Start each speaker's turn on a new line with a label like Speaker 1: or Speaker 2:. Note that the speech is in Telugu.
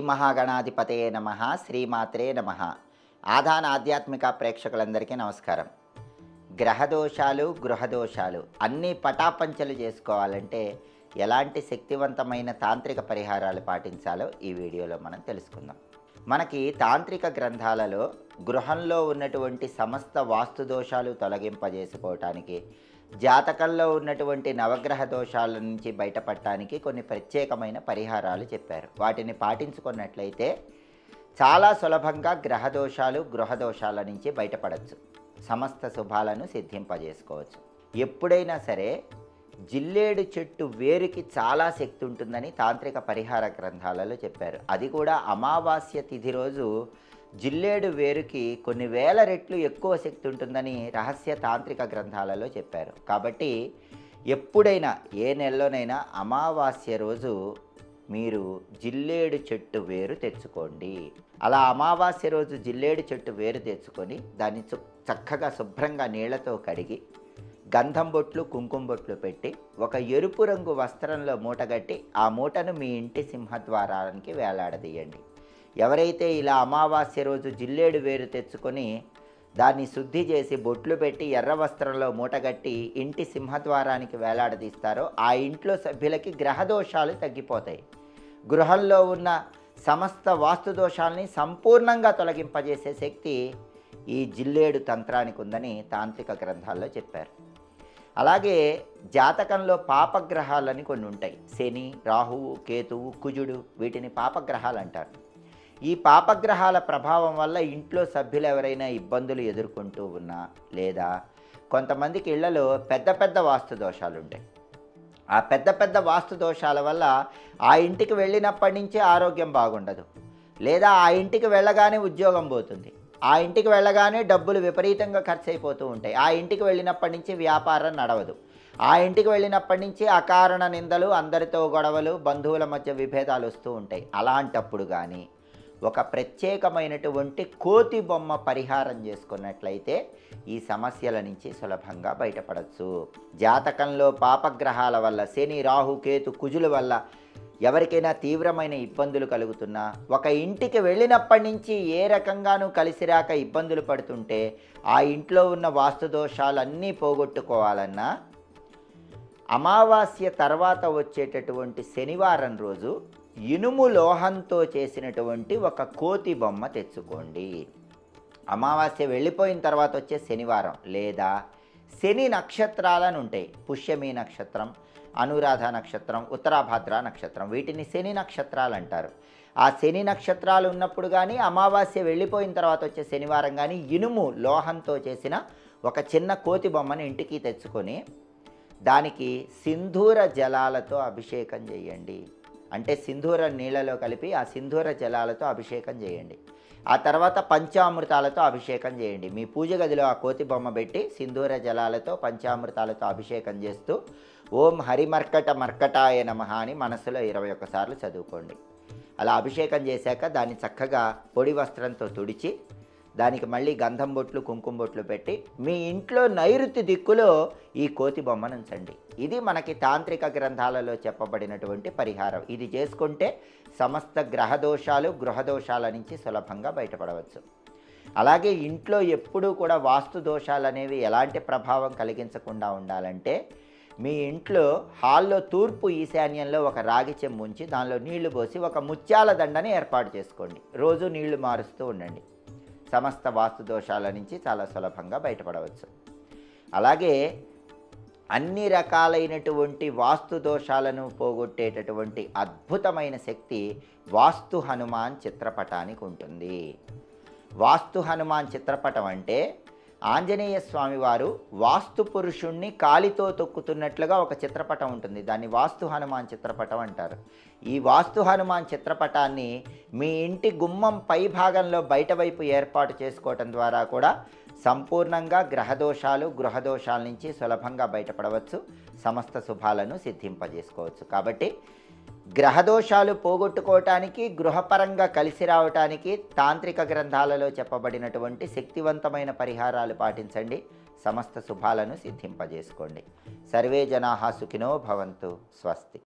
Speaker 1: మహాగణాధిపతయే నమః. శ్రీమాత్రే నమః. ఆధాన ఆధ్యాత్మిక ప్రేక్షకులందరికీ నమస్కారం. గ్రహదోషాలు, గృహదోషాలు అన్నీ పటాపంచలు చేసుకోవాలంటే ఎలాంటి శక్తివంతమైన తాంత్రిక పరిహారాలు పాటించాలో ఈ వీడియోలో మనం తెలుసుకుందాం. మనకి తాంత్రిక గ్రంథాలలో గృహంలో ఉన్నటువంటి సమస్త వాస్తు దోషాలు తొలగింపజేసుకోవటానికి, జాతకంలో ఉన్నటువంటి నవగ్రహ దోషాల నుంచి బయటపడటానికి కొన్ని ప్రత్యేకమైన పరిహారాలు చెప్పారు. వాటిని పాటించుకున్నట్లయితే చాలా సులభంగా గ్రహదోషాలు, గృహదోషాల నుంచి బయటపడవచ్చు. సమస్త శుభాలను సిద్ధింపజేసుకోవచ్చు. ఎప్పుడైనా సరే జిల్లేడు చెట్టు వేరుకి చాలా శక్తి ఉంటుందని తాంత్రిక పరిహార గ్రంథాలలో చెప్పారు. అది కూడా అమావాస్య తిథి రోజు జిల్లేడు వేరుకి కొన్ని వేల రెట్లు ఎక్కువ శక్తి ఉంటుందని రహస్య తాంత్రిక గ్రంథాలలో చెప్పారు. కాబట్టి ఎప్పుడైనా ఏ నెలలోనైనా అమావాస్య రోజు మీరు జిల్లేడు చెట్టు వేరు తెచ్చుకోండి. అలా అమావాస్య రోజు జిల్లేడు చెట్టు వేరు తెచ్చుకొని దాన్ని చక్కగా శుభ్రంగా నీళ్లతో కడిగి గంధం బొట్లు, కుంకుమ బొట్లు పెట్టి ఒక ఎరుపు రంగు వస్త్రంలో మూటగట్టి ఆ మూటను మీ ఇంటి సింహద్వారానికి వేలాడదీయండి. ఎవరైతే ఇలా అమావాస్య రోజు జిల్లేడు వేరు తెచ్చుకొని దాన్ని శుద్ధి చేసి బొట్లు పెట్టి ఎర్ర వస్త్రంలో మూటగట్టి ఇంటి సింహద్వారానికి వేలాడదీస్తారో ఆ ఇంట్లో సభ్యులకి గ్రహదోషాలు తగ్గిపోతాయి. గృహంలో ఉన్న సమస్త వాస్తు దోషాలని సంపూర్ణంగా తొలగింపజేసే శక్తి ఈ జిల్లేడు తంత్రానికి ఉందని తాంత్రిక గ్రంథాల్లో చెప్పారు. అలాగే జాతకంలో పాపగ్రహాలని కొన్ని ఉంటాయి. శని, రాహువు, కేతువు, కుజుడు, వీటిని పాపగ్రహాలు అంటారు. ఈ పాపగ్రహాల ప్రభావం వల్ల ఇంట్లో సభ్యులు ఎవరైనా ఇబ్బందులు ఎదుర్కొంటూ ఉన్నా, లేదా కొంతమందికి ఇళ్లలో పెద్ద పెద్ద వాస్తు దోషాలు ఉంటాయి. ఆ పెద్ద పెద్ద వాస్తు దోషాల వల్ల ఆ ఇంటికి వెళ్ళినప్పటి నుంచే ఆరోగ్యం బాగుండదు, లేదా ఆ ఇంటికి వెళ్ళగానే ఉద్యోగం పోతుంది, ఆ ఇంటికి వెళ్ళగానే డబ్బులు విపరీతంగా ఖర్చు అయిపోతూ ఉంటాయి, ఆ ఇంటికి వెళ్ళినప్పటి నుంచి వ్యాపారం నడవదు, ఆ ఇంటికి వెళ్ళినప్పటి నుంచి అకారణ నిందలు, అందరితో గొడవలు, బంధువుల మధ్య విభేదాలు వస్తూ ఉంటాయి. అలాంటప్పుడు కానీ ఒక ప్రత్యేకమైనటువంటి కోతి బొమ్మ పరిహారం చేసుకున్నట్లయితే ఈ సమస్యల నుంచి సులభంగా బయటపడవచ్చు. జాతకంలో పాపగ్రహాల వల్ల, శని, రాహు, కేతు, కుజుల వల్ల ఎవరికైనా తీవ్రమైన ఇబ్బందులు కలుగుతున్నా, ఒక ఇంటికి వెళ్ళినప్పటి నుంచి ఏ రకంగానూ కలిసిరాక ఇబ్బందులు పడుతుంటే, ఆ ఇంట్లో ఉన్న వాస్తు దోషాలన్నీ పోగొట్టుకోవాలన్నా అమావాస్య తర్వాత వచ్చేటటువంటి శనివారం రోజు ఇనుము లోహంతో చేసినటువంటి ఒక కోతి బొమ్మ తెచ్చుకోండి. అమావాస్య వెళ్ళిపోయిన తర్వాత వచ్చే శనివారం, లేదా శని నక్షత్రాలను ఉంటాయి. పుష్యమి నక్షత్రం, అనురాధ నక్షత్రం, ఉత్తరాభాద్ర నక్షత్రం, వీటిని శని నక్షత్రాలు అంటారు. ఆ శని నక్షత్రాలు ఉన్నప్పుడు కానీ, అమావాస్య వెళ్ళిపోయిన తర్వాత వచ్చే శనివారం కానీ ఇనుము లోహంతో చేసిన ఒక చిన్న కోతి బొమ్మను ఇంటికి తెచ్చుకొని దానికి సింధూర జలాలతో అభిషేకం చేయండి. అంటే సింధూర నీళ్ళలో కలిపి ఆ సింధూర జలాలతో అభిషేకం చేయండి. ఆ తర్వాత పంచామృతాలతో అభిషేకం చేయండి. మీ పూజ గదిలో ఆ కోతి బొమ్మ పెట్టి సింధూర జలాలతో, పంచామృతాలతో అభిషేకం చేస్తూ ఓం హరిమర్కట మర్కటాయ నమః అని మనసులో 21 సార్లు చదువుకోండి. అలా అభిషేకం చేశాక దాన్ని చక్కగా పొడి వస్త్రంతో తుడిచి దానికి మళ్ళీ గంధం బొట్లు, కుంకుమ బొట్లు పెట్టి మీ ఇంట్లో నైరుతి దిక్కులో ఈ కోతి బొమ్మను ఉంచండి. ఇది మనకి తాంత్రిక గ్రంథాలలో చెప్పబడినటువంటి పరిహారం. ఇది చేసుకుంటే సమస్త గ్రహదోషాలు, గృహదోషాల నుంచి సులభంగా బయటపడవచ్చు. అలాగే ఇంట్లో ఎప్పుడూ కూడా వాస్తు దోషాలు అనేవి ఎలాంటి ప్రభావం కలిగించకుండా ఉండాలంటే, మీ ఇంట్లో హాల్లో తూర్పు ఈశాన్యంలో ఒక రాగి చెంబు ఉంచి దానిలో నీళ్లు పోసి ఒక ముత్యాల దండని ఏర్పాటు చేసుకోండి. రోజు నీళ్లు మారుస్తూ ఉండండి. సమస్త వాస్తు దోషాల నుంచి చాలా సులభంగా బయటపడవచ్చు. అలాగే అన్ని రకాలైనటువంటి వాస్తు దోషాలను పోగొట్టేటటువంటి అద్భుతమైన శక్తి వాస్తు హనుమాన్ చిత్రపటానికి ఉంటుంది. వాస్తు హనుమాన్ చిత్రపటం అంటే ఆంజనేయ స్వామి వారు వాస్తు పురుషుణ్ణి కాలితో తొక్కుతున్నట్లుగా ఒక చిత్రపటం ఉంటుంది. దాన్ని వాస్తు హనుమాన్ చిత్రపటం అంటారు. ఈ వాస్తు హనుమాన్ చిత్రపటాన్ని మీ ఇంటి గుమ్మం పై భాగంలో బయట వైపు ఏర్పాటు చేసుకోవటం ద్వారా కూడా సంపూర్ణంగా గ్రహదోషాలు, గృహదోషాల నుంచి సులభంగా బయటపడవచ్చు. సమస్త శుభాలను సిద్ధింపజేసుకోవచ్చు. కాబట్టి గ్రహదోషాలు పోగొట్టుకోవటానికి, గృహపరంగా కలిసి రావటానికి తాంత్రిక గ్రంథాలలో చెప్పబడినటువంటి శక్తివంతమైన పరిహారాలు పాటించండి. సమస్త శుభాలను సిద్ధింపజేసుకోండి. సర్వే జనాః సుఖినో భవంతు. స్వస్తి.